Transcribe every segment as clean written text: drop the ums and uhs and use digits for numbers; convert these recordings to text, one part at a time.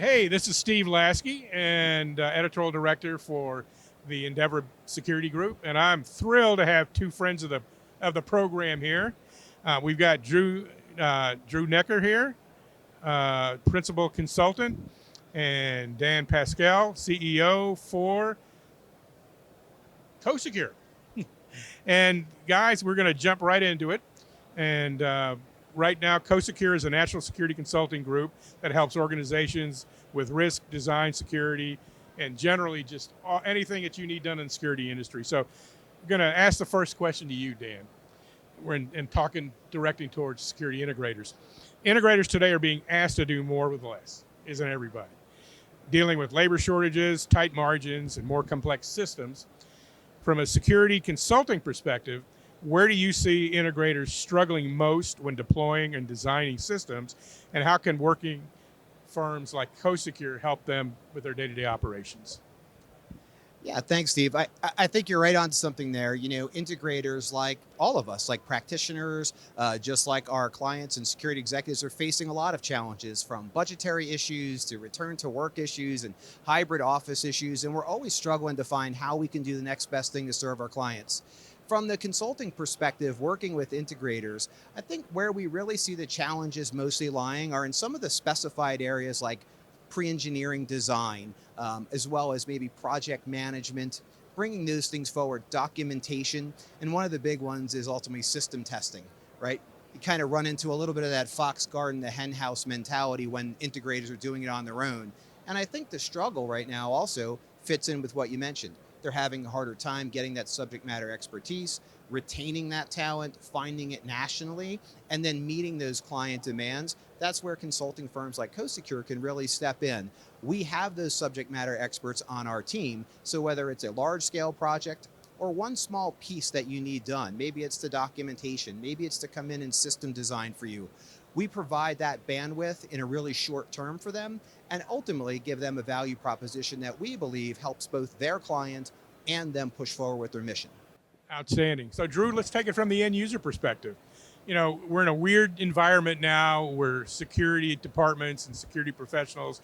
Hey, this is Steve Lasky, and editorial director for the Endeavor Security Group, and I'm thrilled to have two friends of the program here. We've got Drew Neckar here, principal consultant, and Dan Pascale, CEO for COSECURE. And guys, we're going to jump right into it. And right now, COSECURE is a national security consulting group that helps organizations with risk, design, security, and generally just anything that you need done in the security industry. So I'm going to ask the first question to you, Dan. We're directing towards security integrators. Integrators today are being asked to do more with less, isn't everybody? Dealing with labor shortages, tight margins, and more complex systems. From a security consulting perspective, where do you see integrators struggling most when deploying and designing systems, and how can working firms like COSECURE help them with their day-to-day operations? Yeah, thanks, Steve. I think you're right on something there. You know, integrators, like all of us, like practitioners, just like our clients and security executives, are facing a lot of challenges, from budgetary issues to return to work issues and hybrid office issues. And we're always struggling to find how we can do the next best thing to serve our clients. From the consulting perspective, working with integrators, I think where we really see the challenges mostly lying are in some of the specified areas like pre-engineering design, as well as maybe project management, bringing those things forward, documentation. And one of the big ones is ultimately system testing, right? You kind of run into a little bit of that fox garden, the hen house mentality when integrators are doing it on their own. And I think the struggle right now also fits in with what you mentioned. They're having a harder time getting that subject matter expertise, retaining that talent, finding it nationally, and then meeting those client demands. That's where consulting firms like COSECURE can really step in. We have those subject matter experts on our team, so whether it's a large scale project or one small piece that you need done, maybe it's the documentation, maybe it's to come in and system design for you, we provide that bandwidth in a really short term for them, and ultimately give them a value proposition that we believe helps both their client and them push forward with their mission. Outstanding. So Drew, let's take it from the end user perspective. You know, we're in a weird environment now where security departments and security professionals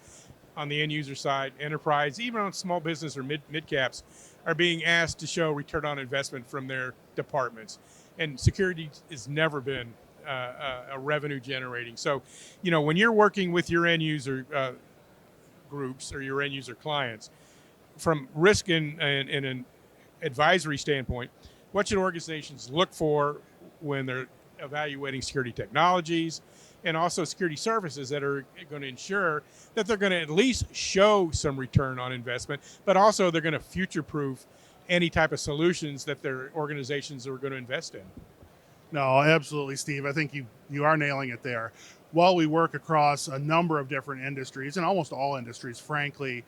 on the end user side, enterprise, even on small business or mid caps, are being asked to show return on investment from their departments. And security has never been a revenue generating. So, you know, when you're working with your end user groups or your end user clients, from risk and an advisory standpoint, what should organizations look for when they're evaluating security technologies and also security services that are going to ensure that they're going to at least show some return on investment, but also they're going to future-proof any type of solutions that their organizations are going to invest in? No, absolutely, Steve. I think you are nailing it there. While we work across a number of different industries, and almost all industries, frankly,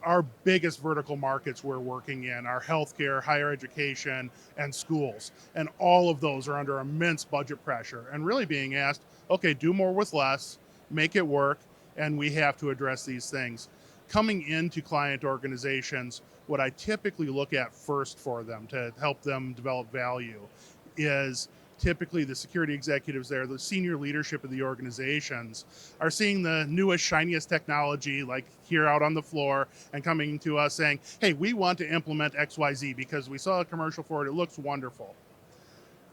our biggest vertical markets we're working in are healthcare, higher education, and schools. And all of those are under immense budget pressure and really being asked, okay, do more with less, make it work, and we have to address these things. Coming into client organizations, what I typically look at first for them to help them develop value is typically the security executives there, the senior leadership of the organizations, are seeing the newest, shiniest technology, like here out on the floor, and coming to us saying, hey, we want to implement XYZ because we saw a commercial for it, it looks wonderful.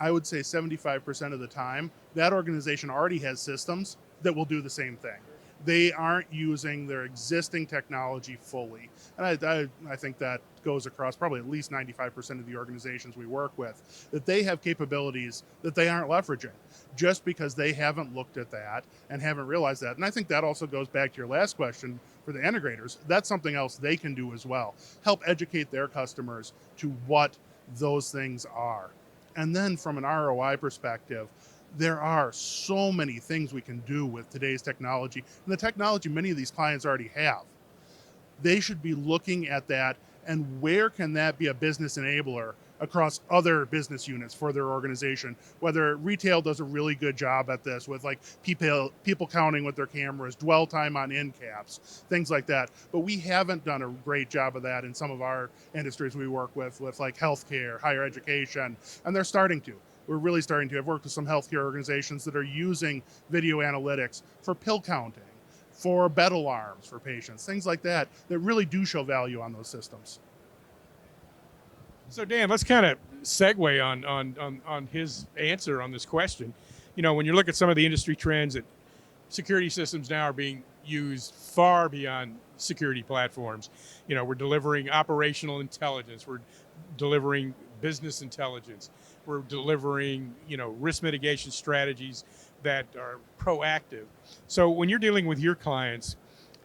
I would say 75% of the time, that organization already has systems that will do the same thing. They aren't using their existing technology fully. And I think that goes across probably at least 95% of the organizations we work with, that they have capabilities that they aren't leveraging just because they haven't looked at that and haven't realized that. And I think that also goes back to your last question for the integrators. That's something else they can do as well. Help educate their customers to what those things are. And then from an ROI perspective, there are so many things we can do with today's technology, and the technology many of these clients already have. They should be looking at that, and where can that be a business enabler across other business units for their organization? Whether retail does a really good job at this with like people counting with their cameras, dwell time on end caps, things like that. But we haven't done a great job of that in some of our industries we work with like healthcare, higher education, and they're starting to. We're really starting to. I've worked with some healthcare organizations that are using video analytics for pill counting, for bed alarms for patients, things like that really do show value on those systems. So Dan, let's kind of segue on his answer on this question. You know, when you look at some of the industry trends, that security systems now are being used far beyond security platforms. You know, we're delivering operational intelligence, we're delivering business intelligence, we're delivering, you know, risk mitigation strategies that are proactive. So when you're dealing with your clients,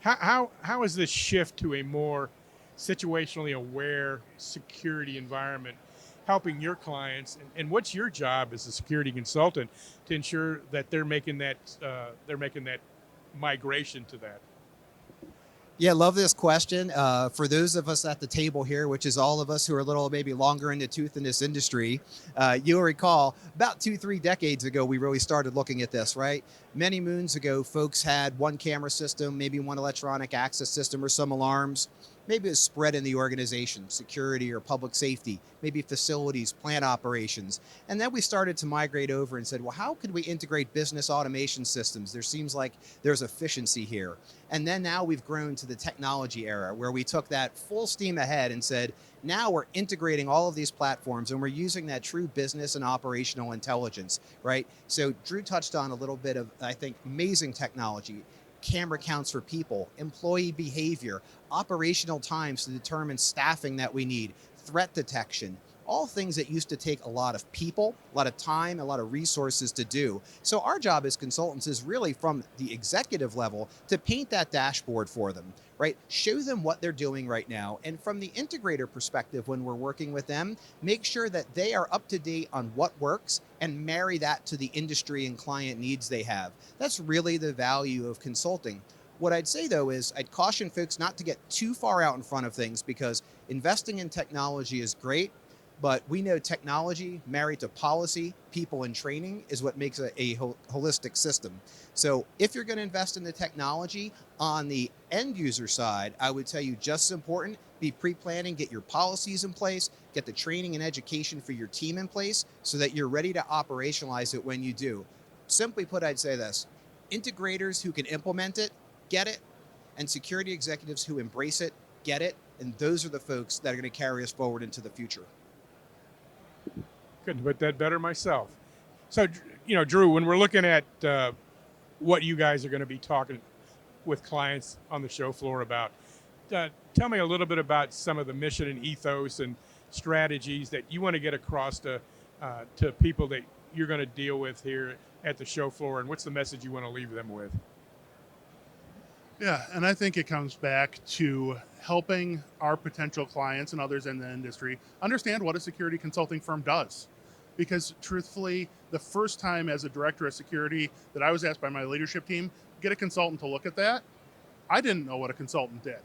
how is this shift to a more situationally aware security environment helping your clients, and what's your job as a security consultant to ensure that they're making that migration to that? Yeah, love this question. For those of us at the table here, which is all of us who are a little maybe longer in the tooth in this industry, you'll recall about 2-3 decades ago, we really started looking at this, right? Many moons ago, folks had one camera system, maybe one electronic access system or some alarms. Maybe it was spread in the organization, security or public safety, maybe facilities, plant operations. And then we started to migrate over and said, well, how could we integrate business automation systems? There seems like there's efficiency here. And then now we've grown to the technology era where we took that full steam ahead and said, now we're integrating all of these platforms and we're using that true business and operational intelligence, right? So Drew touched on a little bit of, I think, amazing technology. Camera counts for people, employee behavior, operational times to determine staffing that we need, threat detection, all things that used to take a lot of people, a lot of time, a lot of resources to do. So our job as consultants is really from the executive level to paint that dashboard for them, right? Show them what they're doing right now. And from the integrator perspective, when we're working with them, make sure that they are up to date on what works and marry that to the industry and client needs they have. That's really the value of consulting. What I'd say though is I'd caution folks not to get too far out in front of things, because investing in technology is great, but we know technology married to policy, people, and training is what makes a holistic system. So if you're going to invest in the technology on the end user side, I would tell you just as important, be pre-planning, get your policies in place, get the training and education for your team in place so that you're ready to operationalize it when you do. Simply put, I'd say this: integrators who can implement it, get it, and security executives who embrace it, get it, and those are the folks that are going to carry us forward into the future. Couldn't put that better myself. So, you know, Drew, when we're looking at what you guys are going to be talking with clients on the show floor about, tell me a little bit about some of the mission and ethos and strategies that you want to get across to people that you're going to deal with here at the show floor, and what's the message you want to leave them with? Yeah, and I think it comes back to helping our potential clients and others in the industry understand what a security consulting firm does. Because truthfully, the first time as a director of security that I was asked by my leadership team, get a consultant to look at that, I didn't know what a consultant did.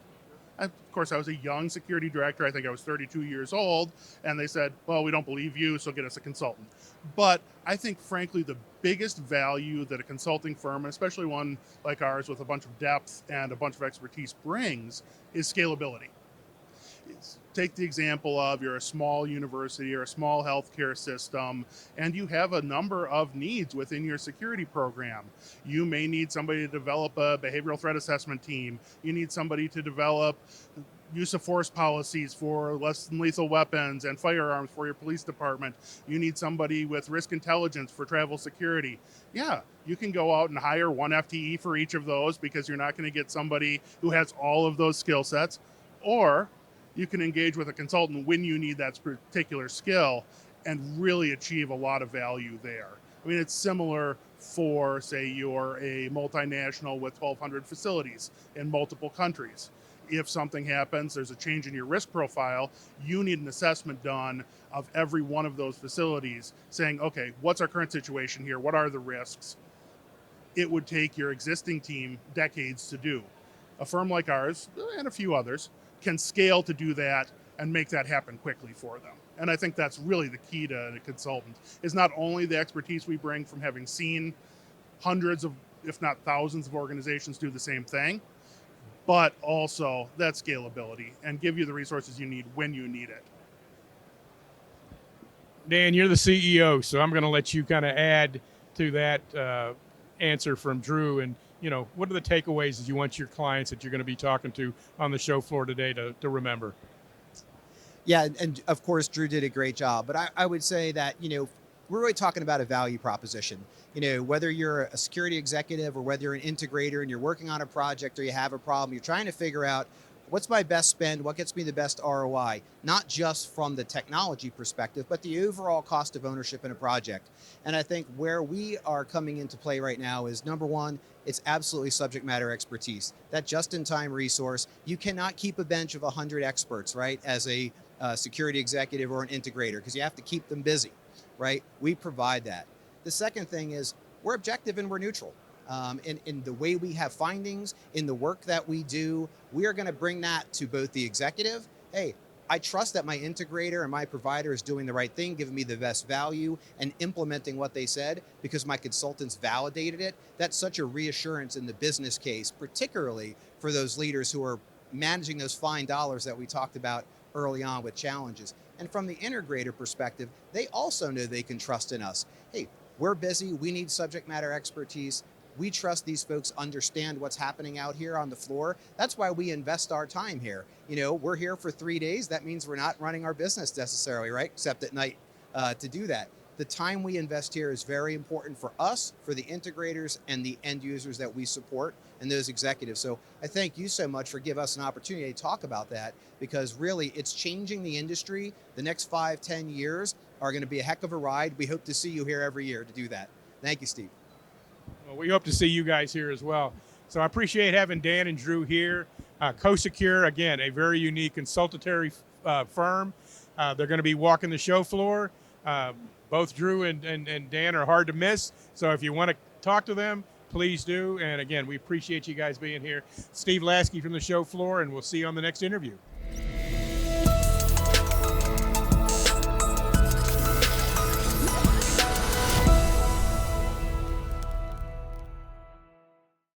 Of course, I was a young security director. I think I was 32 years old. And they said, well, we don't believe you, so get us a consultant. But I think, frankly, the biggest value that a consulting firm, and especially one like ours with a bunch of depth and a bunch of expertise, brings is scalability. Take the example of you're a small university or a small healthcare system, and you have a number of needs within your security program. You may need somebody to develop a behavioral threat assessment team. You need somebody to develop use of force policies for less than lethal weapons and firearms for your police department. You need somebody with risk intelligence for travel security. Yeah, you can go out and hire one FTE for each of those because you're not going to get somebody who has all of those skill sets. Or you can engage with a consultant when you need that particular skill and really achieve a lot of value there. I mean, it's similar for, say, you're a multinational with 1,200 facilities in multiple countries. If something happens, there's a change in your risk profile, you need an assessment done of every one of those facilities saying, okay, what's our current situation here? What are the risks? It would take your existing team decades to do. A firm like ours, and a few others, can scale to do that and make that happen quickly for them. And I think that's really the key to a consultant, is not only the expertise we bring from having seen hundreds of, if not thousands of organizations do the same thing, but also that scalability and give you the resources you need when you need it. Dan, you're the CEO, so I'm going to let you kind of add to that answer from Drew and what are the takeaways that you want your clients that you're going to be talking to on the show floor today to remember? Yeah, and of course, Drew did a great job. But I would say that, we're really talking about a value proposition. Whether you're a security executive or whether you're an integrator and you're working on a project or you have a problem, you're trying to figure out what's my best spend, what gets me the best ROI, not just from the technology perspective, but the overall cost of ownership in a project. And I think where we are coming into play right now is, number one, it's absolutely subject matter expertise. That just-in-time resource, you cannot keep a bench of 100 experts, right, as a security executive or an integrator, because you have to keep them busy, right? We provide that. The second thing is we're objective and we're neutral. In the way we have findings, in the work that we do, we are going to bring that to both the executive. Hey, I trust that my integrator and my provider is doing the right thing, giving me the best value and implementing what they said because my consultants validated it. That's such a reassurance in the business case, particularly for those leaders who are managing those fine dollars that we talked about early on with challenges. And from the integrator perspective, they also know they can trust in us. Hey, we're busy. We need subject matter expertise. We trust these folks understand what's happening out here on the floor. That's why we invest our time here. We're here for 3 days. That means we're not running our business necessarily, right? Except at night to do that. The time we invest here is very important for us, for the integrators and the end users that we support and those executives. So I thank you so much for giving us an opportunity to talk about that, because really it's changing the industry. The next 5-10 years are going to be a heck of a ride. We hope to see you here every year to do that. Thank you, Steve. Well, we hope to see you guys here as well. So I appreciate having Dan and Drew here. COSECURE, again, a very unique consultatory firm. They're going to be walking the show floor. Both Drew and Dan are hard to miss. So if you want to talk to them, please do. And again, we appreciate you guys being here. Steve Lasky from the show floor, and we'll see you on the next interview.